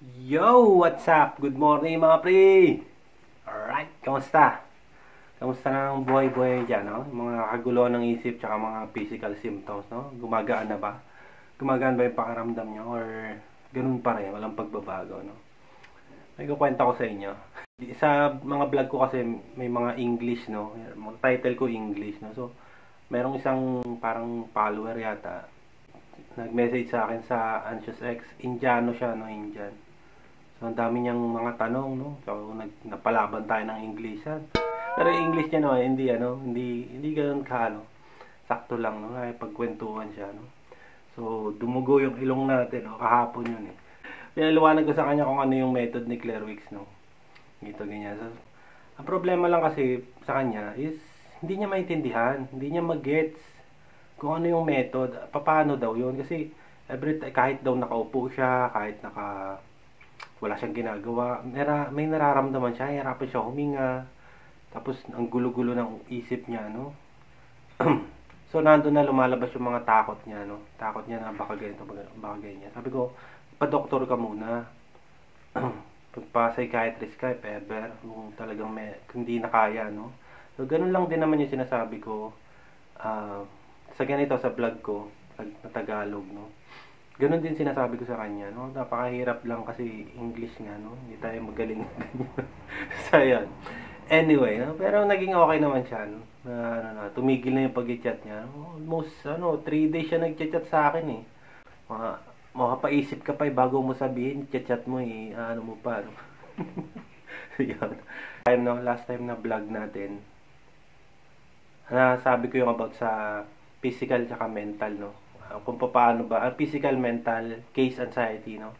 Yo! What's up? Good morning mga pre! Alright, kamusta? Kamusta na ang buhay-buhay dyan, no? Mga kagulo ng isip tsaka mga physical symptoms, no? Gumagaan na ba? Gumagaan ba yung pakaramdam nyo? Or ganun pa rin, walang pagbabago, no? May kukwenta ko sa inyo. Sa mga vlog ko kasi may mga English, no? Mga title ko English, no? So, merong isang parang follower yata nag-message sa akin sa Anxious X. Indiano siya, no? Indian. So, ang dami niyang mga tanong, no? So, napalaban tayo ng Englishan. Pero yung English niya, no, hindi ganoon ka, no? Sakto lang, no? Ay, pagkwentuhan siya, no? So, dumugo yung ilong natin, no? Kahapon yun, eh. Pinaliwanag ko sa kanya kung ano yung method ni Claire Wicks, no? Ito, ganyan. So, ang problema lang kasi sa kanya is, hindi niya maintindihan, hindi niya mag-gets kung ano yung method, paano daw yun. Kasi, kahit daw nakaupo siya, kahit wala siyang ginagawa, may nararamdaman siya, hirapan siya huminga, tapos ang gulo-gulo ng isip niya, no? So, nandun na lumalabas yung mga takot niya, no? Takot niya na baka ganito, baka ganyan. Sabi ko, pa-doktor ka muna. Pagpa-psychiatrist ka, if ever, kung talagang hindi na kaya, no? So, ganun lang din naman yung sinasabi ko, sa ganito, sa vlog ko, na Tagalog, no? Ganon din sinasabi ko sa kanya, no? Napakahirap lang kasi English nga, no? Hindi tayo magaling. So, yan. Anyway, no? Pero naging okay naman siya, no? Tumigil na yung pag-chat niya. Almost, 3 days siya nag-chat sa akin, eh. Makapaisip ka pa, bago mo sabihin, chat mo, eh. Ano mo pa, no? Yan. Last time na vlog natin, sabi ko yung about sa physical tsaka mental, no? Kung paano ba, physical, mental, case anxiety, no?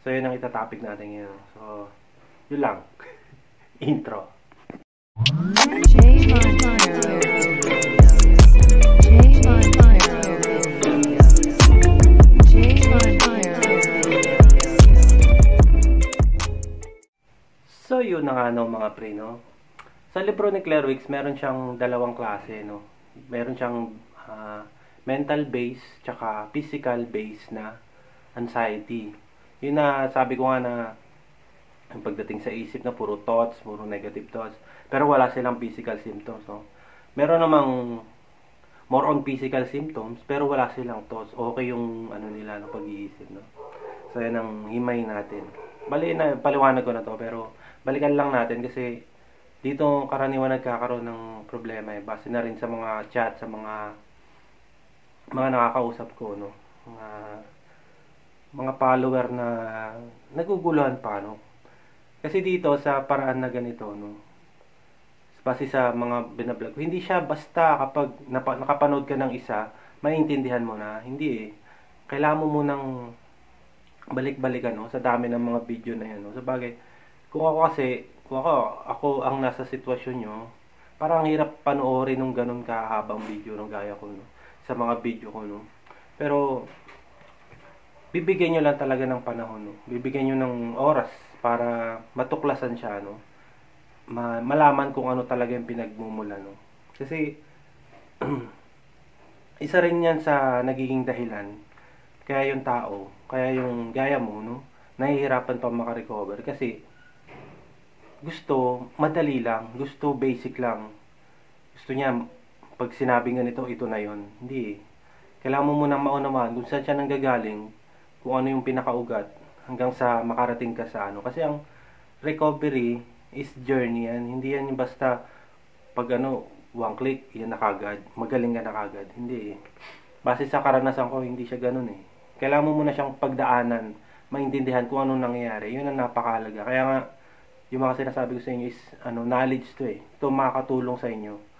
So, yun ang itatopic natin ngayon. So, yun lang. Intro. So, yun na nga, no, mga pre, no? Sa libro ni Claire Wicks, meron siyang dalawang klase, no? Meron siyang mental base tsaka physical base na anxiety. Yun na sabi ko nga na ang pagdating sa isip na puro thoughts, puro negative thoughts, pero wala silang physical symptoms, no? Meron namang more on physical symptoms pero wala silang thoughts. Okay yung nila no, pag-iisip, no? So yan ang himay natin. Paliwanag ko na to pero balikan lang natin kasi dito karaniwan nagkakaroon ng problema, eh. Base na rin sa mga chat, sa mga nakakausap ko, no? Mga follower na naguguluhan pa, no? Kasi dito sa paraan na ganito, no? Base sa mga binablog ko, hindi siya basta kapag nakapanood ka ng isa, maintindihan mo na. Hindi, eh. Kailangan mo munang balik-balikan, no? Sa dami ng mga video na yan, no? Sabagay, kung ako ang nasa sitwasyon nyo, parang hirap panoorin ng ganun kahabang video ng gaya ko, no? Sa mga video ko, no? Pero bibigyan nyo lang talaga ng panahon, no? Bibigyan nyo ng oras para matuklasan siya, no? Malaman kung ano talaga yung pinagmumula, no? Kasi isa rin yan sa nagiging dahilan kaya yung tao, kaya yung gaya mo, no, nahihirapan pa makarecover kasi gusto madali lang, gusto basic lang, gusto niya pag sinabing ganito, ito na yon. Hindi, kailangan mo munang maunawahan kung saan siya nanggagaling, kung ano yung pinakaugat hanggang sa makarating ka sa ano. Kasi ang recovery is journey yan. Hindi yan yung basta pag one click, yan na kagad, magaling ka na kagad. Hindi, eh. Base sa karanasan ko, hindi siya ganun, eh. Kailangan mo muna siyang pagdaanan, maintindihan kung ano nangyayari. Yun ang napakahalaga. Kaya nga, yung mga sinasabi ko sa inyo is knowledge to, eh. Ito makakatulong sa inyo.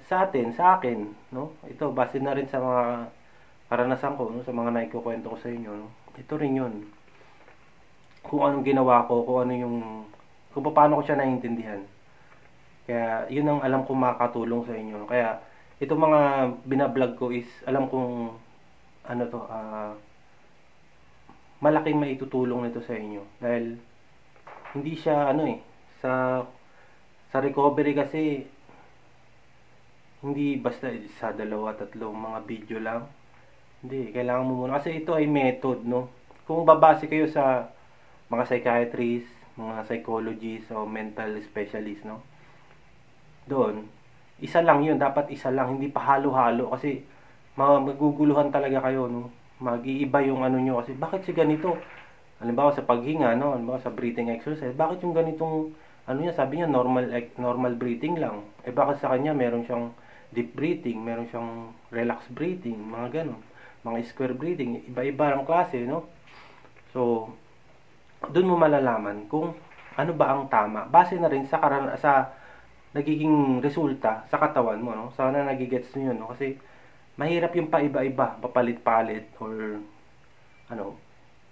Sa akin, no? Ito base na rin sa mga karanasan ko, no? Sa mga naikukwento ko sa inyo, no? Ito rin 'yun. Kung anong ginawa ko, kung paano ko siya naiintindihan. Kaya 'yun ang alam ko makakatulong sa inyo. Kaya itong mga binablog ko is alam kong malaking maitutulong nito sa inyo dahil hindi siya sa recovery kasi hindi basta sa 2-3 mga video lang. Hindi, kailangan mo muna. Kasi ito ay method, no? kung babase kayo sa mga psychiatrists, mga psychologists o mental specialist, no? Doon, isa lang yun. Dapat isa lang. Hindi pa halo-halo. Kasi maguguluhan talaga kayo, no? Mag-iiba yung ano nyo. Kasi bakit si ganito? Halimbawa sa paghinga, no? Halimbawa sa breathing exercise. Bakit yung ganitong, ano niya, sabi niya normal breathing lang. Eh bakit sa kanya meron siyang deep breathing, meron siyang relax breathing, mga ganon. Mga square breathing. Iba-iba ang klase, no? So, doon mo malalaman kung ano ba ang tama. Base na rin sa nagiging resulta sa katawan mo, no? Sana nagigets niyo yun, no? Kasi mahirap yung paiba-iba, papalit-palit or ano.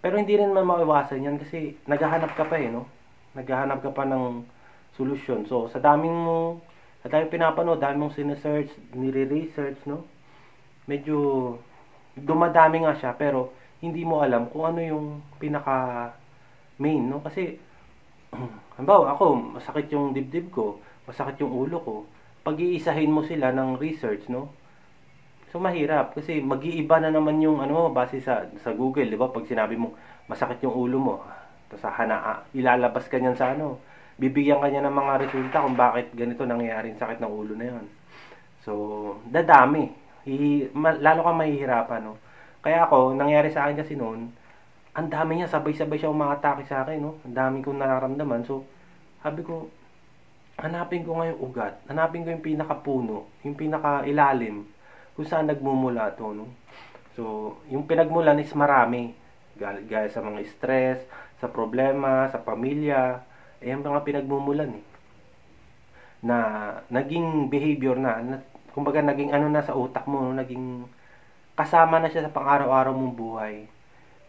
Pero hindi rin man maiwasan yan kasi naghahanap ka pa no? Naghahanap ka pa ng solusyon. So, sa daming pinapanood, daming mong sinesearch, nire-research, no? Medyo dumadami nga siya pero hindi mo alam kung ano yung pinaka main, no? Kasi halimbawa ako, masakit yung dibdib ko, masakit yung ulo ko. Pag-iisahin mo sila ng research, no? So mahirap kasi mag-iiba na naman yung ano base sa Google, 'di ba? Pag sinabi mo masakit yung ulo mo, tapos ilalabas ka niyan sa ano, bibigyan ka niya ng mga resulta kung bakit ganito nangyayari sakit ng ulo na 'yon. So, dadami. Lalo kang mahihirapan, no? Kaya ako, nangyari sa akin kasi noon, ang dami niya, sabay-sabay siya umatake sa akin, no? Ang dami kong nararamdaman. So, sabi ko, hanapin ko nga yung ugat. Hanapin ko yung pinakapuno, yung pinakailalim, kung saan nagmumula to, no? So, yung pinagmulan is marami. Gaya sa mga stress, sa problema, sa pamilya. Yung mga pinagmumulan, na naging behavior kumbaga naging ano na sa utak mo, no? Naging kasama na siya sa pang-araw-araw mong buhay.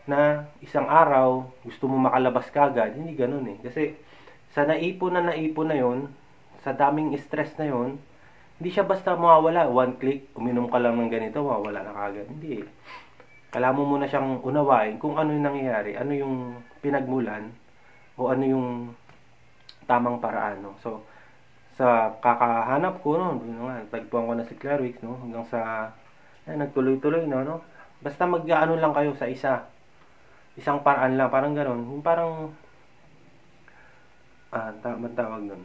Na isang araw, gusto mo makalabas kagad. Hindi ganun Kasi sa naipon na yon, sa daming stress na yon, hindi siya basta mawawala. One click, uminom ka lang ng ganito, mawawala na kagad. Hindi Kailangan mo muna siyang unawain kung ano yung nangyayari, ano yung pinagmulan, o ano yung tamang paraan, no? So, sa kakahanap ko, no, tagpuan ko na si Clarix, no, hanggang sa, nagtuloy-tuloy, no? Basta mag-ano lang kayo sa isang paraan lang, parang gano'n. Yung parang, tawag nun.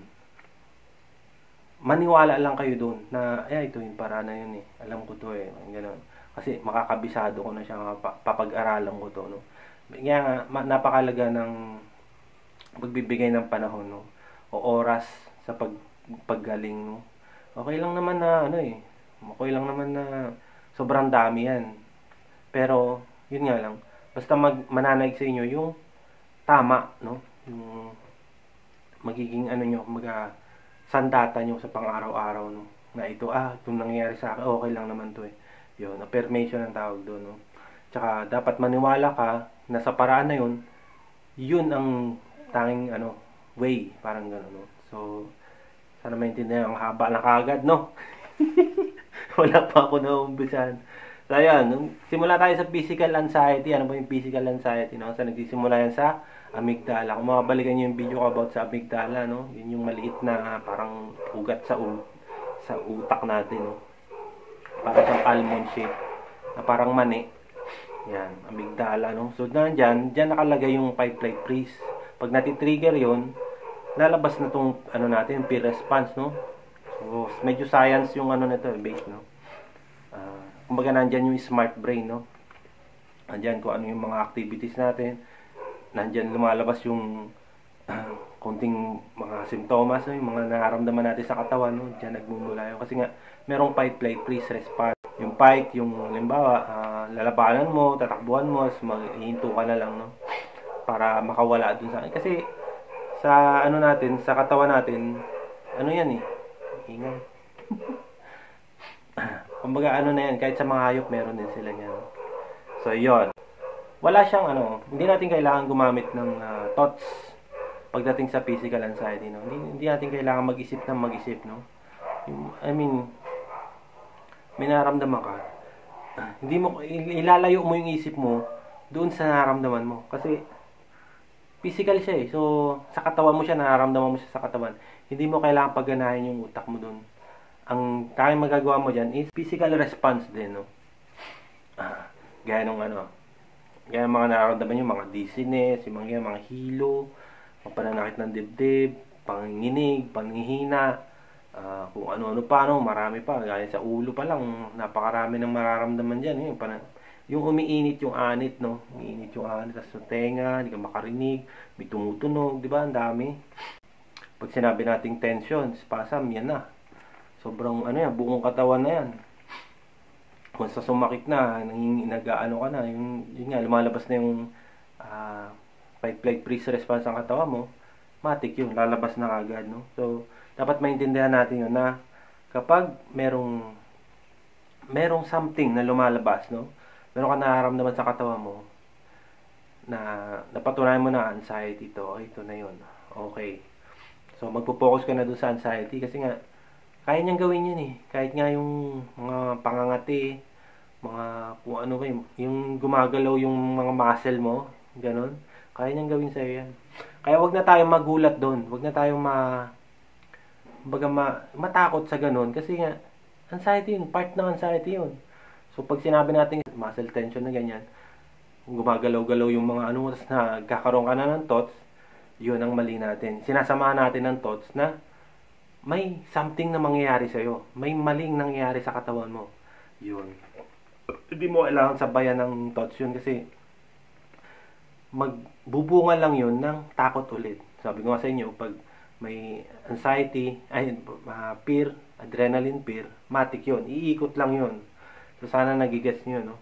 Maniwala lang kayo doon na, ito yung paraan na yun Alam ko to gano'n. Kasi makakabisado ko na siya, papag-aralan ko to, no. Kaya napakalaga ng pagbibigay ng panahon, no, o oras sa paggaling, no. Okay lang naman na, okay lang naman na sobrang dami yan. Pero, yun nga lang, basta mananaig sa inyo yung tama, no? Yung magiging nyo, sandata nyo sa pang-araw-araw, no? Na ito, itong nangyayari sa akin, okay lang naman to Yun, affirmation ang tawag doon, no? Tsaka, dapat maniwala ka na sa paraan na yun, yun ang tanging, way, parang gano'n, no? So, sana maintindihan, ang haba na kagad, no? Wala pa ako naumbisahan. So, ayan, simula tayo sa physical anxiety. Ano ba yung physical anxiety, no? So, nagsisimula yan sa amygdala. Kung makabalikan nyo yung video ko about sa amygdala, no? Yun yung maliit na parang ugat sa utak natin, no? Parang siyang almond shape, na parang mani. Yan, amygdala, no? So, dyan nakalagay yung fight, flight, freeze. Pag natitrigger yon, lalabas na tong, natin, peer response, no? So, medyo science yung nito, base, no? Kumbaga nandyan yung smart brain, no? Nandyan kung ano yung mga activities natin. Nandyan lumalabas yung konting mga simptomas, no? Yung mga nararamdaman natin sa katawan, no? Diyan nagmumula yun. Kasi nga, merong fight, flight, freeze, response. Yung fight, yung halimbawa, lalabanan mo, tatakbuhan mo, maghihinto ka na lang, no? Para makawala dun sa akin. Kasi, sa natin, sa katawan natin, yan ingay. Kumbaga na yan, kahit sa mga hayop meron din sila niyan. So yon. Wala siyang hindi natin kailangan gumamit ng thoughts pagdating sa physical anxiety, no. Hindi natin kailangan mag-isip ng mag-isip, no. May nararamdaman ka. Hindi mo ilalayo mo yung isip mo doon sa nararamdaman mo kasi physical siya So sa katawan mo siya, nararamdaman mo siya sa katawan. Hindi mo kailangan pagganahin yung utak mo doon. Ang tanging magagawa mo dyan is physical response din, no? Gaya nung Kaya mga nararamdaman nyo, mga dizziness, yung mga hilo, mga pananakit ng dibdib, panginginig, panghihina, kung ano-ano pa, no, marami pa. Gaya sa ulo pa lang, napakarami ng mararamdaman dyan. Yung umiinit yung anit, no? Umiinit yung anit, tapos sa tenga, hindi ka makarinig, may tumutunog, di ba? Ang dami. Pag sinabi nating tension, spasm, yan na. Sobrang, buong katawan na yan. Kung sa sumakit na, nag-ano ka na, yun nga, lumalabas na yung fight-flight freeze response ng katawan mo, matik yun, lalabas na agad, no? So, dapat maintindihan natin yun na kapag merong something na lumalabas, no? Meron ka nararamdaman sa katawan mo na napatunayan mo na anxiety ito na yun. Okay. So, magpo-focus ka na dun sa anxiety kasi nga, kaya niyang gawin yun eh. Kahit nga yung mga pangangati, mga kung ano ba yung gumagalaw yung mga muscle mo, ganun. Kaya niyang gawin sa'yo yan. Kaya wag na tayong magulat doon. Wag na tayong matakot sa ganun. Kasi nga, anxiety yun. Part ng anxiety yun. So, pag sinabi natin muscle tension na ganyan, gumagalaw-galaw yung mga ano, tapos nagkakaroon ka na ng thoughts, yun ang mali natin. Sinasamahan natin ng thoughts na may something na mangyayari sa'yo. May maling nangyayari sa katawan mo. Yun. Hindi mo kailangan sabayan ng thoughts yun kasi magbubunga lang yun ng takot ulit. Sabi ko nga sa inyo, pag may anxiety, fear, adrenaline fear, matik yun. Iikot lang yun. So, sana nagigets nyo, no?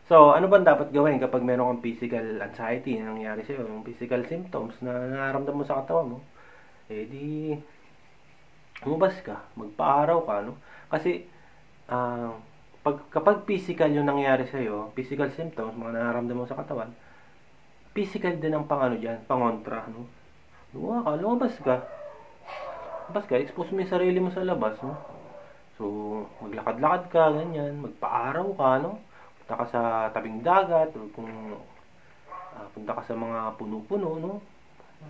So, ano ba dapat gawin kapag meron kang physical anxiety na nangyari sa'yo, yung physical symptoms na nararamdaman mo sa katawan mo? Eh, di umubas ka, magpa-araw ka, no? Kasi, kapag physical yung nangyari sa'yo, physical symptoms, mga nararamdaman mo sa katawan, physical din ang pangontra, no? Lumabas ka. Lumabas ka, expose mo yung sarili mo sa labas, no? So, maglakad-lakad ka, ganyan, magpa-araw ka, no? Punta ka sa tabing dagat, o kung punta ka sa mga puno-puno, no?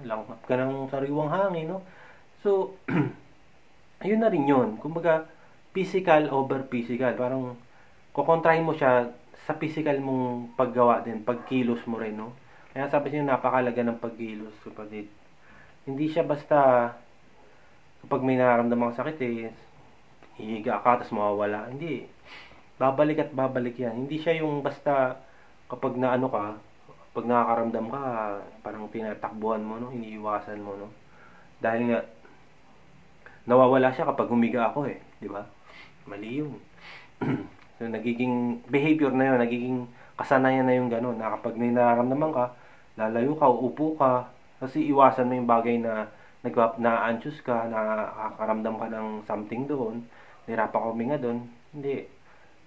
Langhap ka ng sariwang hangin, no? So, ayun na rin yun. Kumbaga, physical over physical. Parang, kukontrahin mo siya sa physical mong paggawa din, pagkilos mo rin, no? Kaya sabi niyo, napakalaga ng pagkilos, kapatid. Hindi siya basta, kapag may nararamdaman kang sakit, hihiga ka, tapos mawawala. Hindi. Babalik at babalik yan. Hindi siya yung basta, kapag naano ka, pag nakakaramdam ka, parang tinatakbuhan mo, no? Iniiwasan mo, no? Dahil nga, nawawala siya kapag humiga ako di ba? Mali yun. So, nagiging behavior na yun, nagiging kasanayan na yung gano'n, na kapag may nararamdaman ka, lalayo ka, uupo ka, kasi iwasan mo yung bagay na na-anxious ka, nakakaramdam ka ng something doon, nahirapan ka huminga doon. Hindi.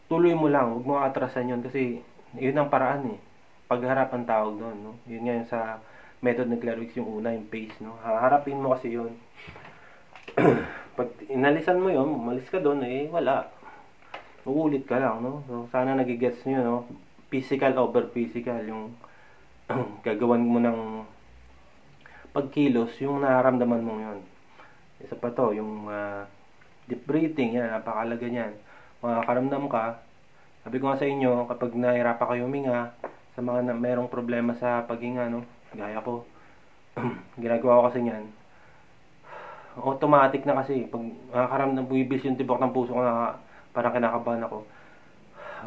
Tuloy mo lang, huwag mo atrasan yun kasi yun ang paraan Pagharap ang tawag doon, no? Yun nga yung sa method ng Clairvoyance, yung una, yung pace, no? Haharapin mo kasi yun. Pag inalisan mo yun, umalis ka doon, wala. Uulit ka lang, no? So, sana nagigets nyo, no? Physical over physical, yung gagawan mo ng pagkilos, yung nararamdaman mo yun. Isa pa to, yung deep breathing, yan, napakalaga niyan. Makakaramdam ka, sabi ko nga sa inyo, kapag nahirapan kayo huminga, sa mga merong problema sa paghinga, no? Gaya ko, ginagawa ko kasi niyan, automatic na kasi pag nakakaramdam, buibis yung tibok ng puso ko na parang kinakabahan ako,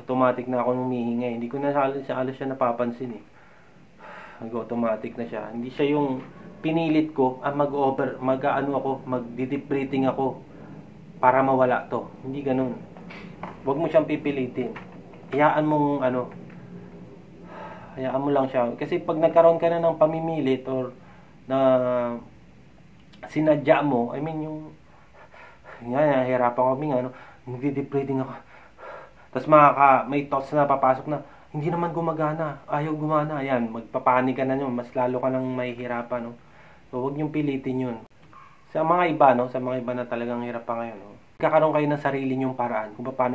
automatic na ako humihinga. Hindi ko na halos siya napapansin nag-automatic na siya. Hindi siya yung pinilit ko mag-deep breathing ako para mawala to. Hindi ganun. Huwag mo siyang pipilitin. Hayaan mo lang siya. Kasi pag nagkaroon ka na ng pamimilit or na sinadya mo, yung hirapan ko nag-deep breathing ako. Tapos may thoughts na papasok na, hindi naman gumagana, ayaw gumana. Ayan, magpapanik ka na yun, mas lalo ka nang mahihirapan, no? So, huwag niyong pilitin yun. Sa mga iba, no? Sa mga iba na talagang hirap pa ngayon, no? Kakaroon kayo ng sarili niyong paraan kung paano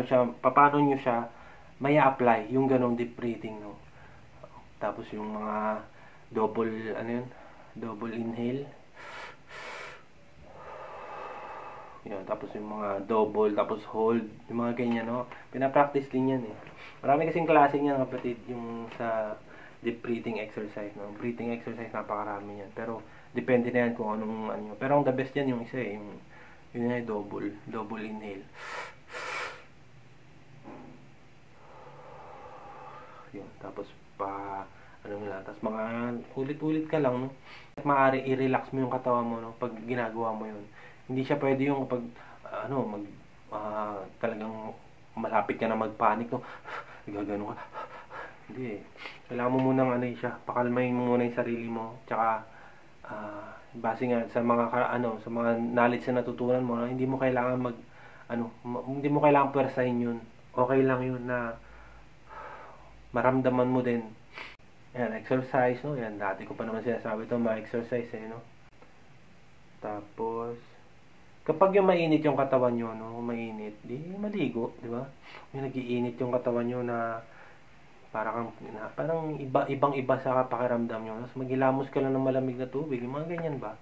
niyo siya may apply yung ganong deep breathing, no? Tapos yung mga double inhale, Yun, tapos yung mga double, tapos hold, yung mga ganyan, no? Pinapractice din yan, eh. Marami kasing klase niyan, kapatid, yung sa deep breathing exercise, no? Breathing exercise, napakarami yan. Pero, depende na yan kung anong, ano. Pero, ang the best yan, yung isa, eh. Yun yung double inhale. Yun, tapos, ano nila, tapos mga ulit-ulit ka lang, no? Maaari i-relax mo yung katawan mo, no? Pag ginagawa mo yun. Hindi siya pwede yung kapag, talagang malapit ka na magpanik, no? Gagano ka. Hindi eh. Kailangan mo munang siya, pakalmahin mo muna yung sarili mo. Tsaka, base nga sa mga, sa mga knowledge na natutunan mo, no? Hindi mo kailangan hindi mo kailangan pwersahin yun. Okay lang yun na maramdaman mo din. Yan, exercise, no? Yan, dati ko pa naman sinasabi ito, ma-exercise, no? Tapos, kapag yung mainit yung katawan nyo, no? Mainit, di maligo, di ba? Yung nag-iinit yung katawan nyo na parang ibang-iba sa pakiramdam nyo. Tapos maghilamos ka lang ng malamig na tubig, yung mga ganyan ba?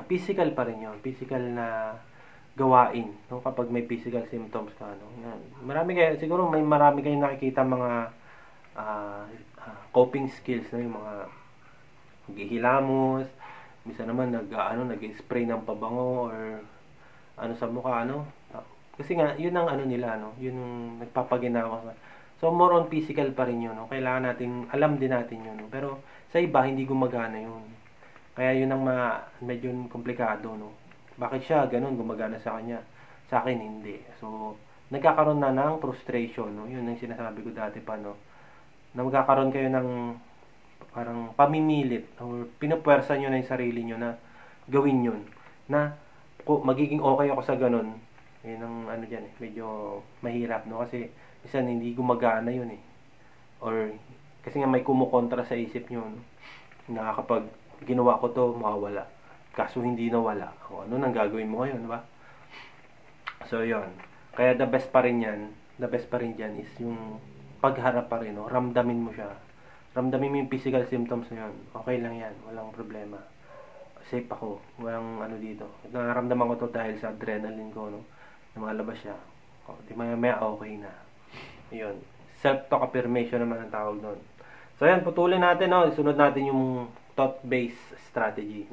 Physical pa rin yun. Physical na gawain, no? Kapag may physical symptoms ka, no? Yan. Siguro marami kayong nakikita mga coping skills, no? Yung mga maghihilamos, minsan naman nag-spray ng pabango or sa mukha, kasi nga yun ang nila, yun yung nagpapaginawa. So more on physical pa rin yun, kailangan natin alam din natin yun, pero sa iba hindi gumagana yun, kaya yun ang medyo komplikado, bakit siya ganun gumagana sa kanya, sa akin hindi. So nagkakaroon na ng frustration, yun ang sinasabi ko dati pa, na magkakaroon kayo ng parang pamimilit or pinupwersa nyo na yung sarili nyo na gawin yun, na magiging okay ako sa ganun. Yun ang dyan, medyo mahirap, kasi minsan hindi gumagana yun, or kasi nga may kumukontra sa isip nyo, na kapag ginawa ko to mawawala, kaso hindi nawala, ano nang gagawin mo ngayon, ba? So yun, kaya the best pa rin dyan is yung pagharap pa rin, ramdamin mo siya. Ramdamin mo yung physical symptoms na yun. Okay lang yan. Walang problema. Safe ako. Walang dito. Nararamdaman ko to dahil sa adrenaline ko, na malabas siya. Di maya okay na. Yun. Self-talk affirmation naman ang tawag nun. So yan, putulin natin, isunod natin yung thought-based strategy,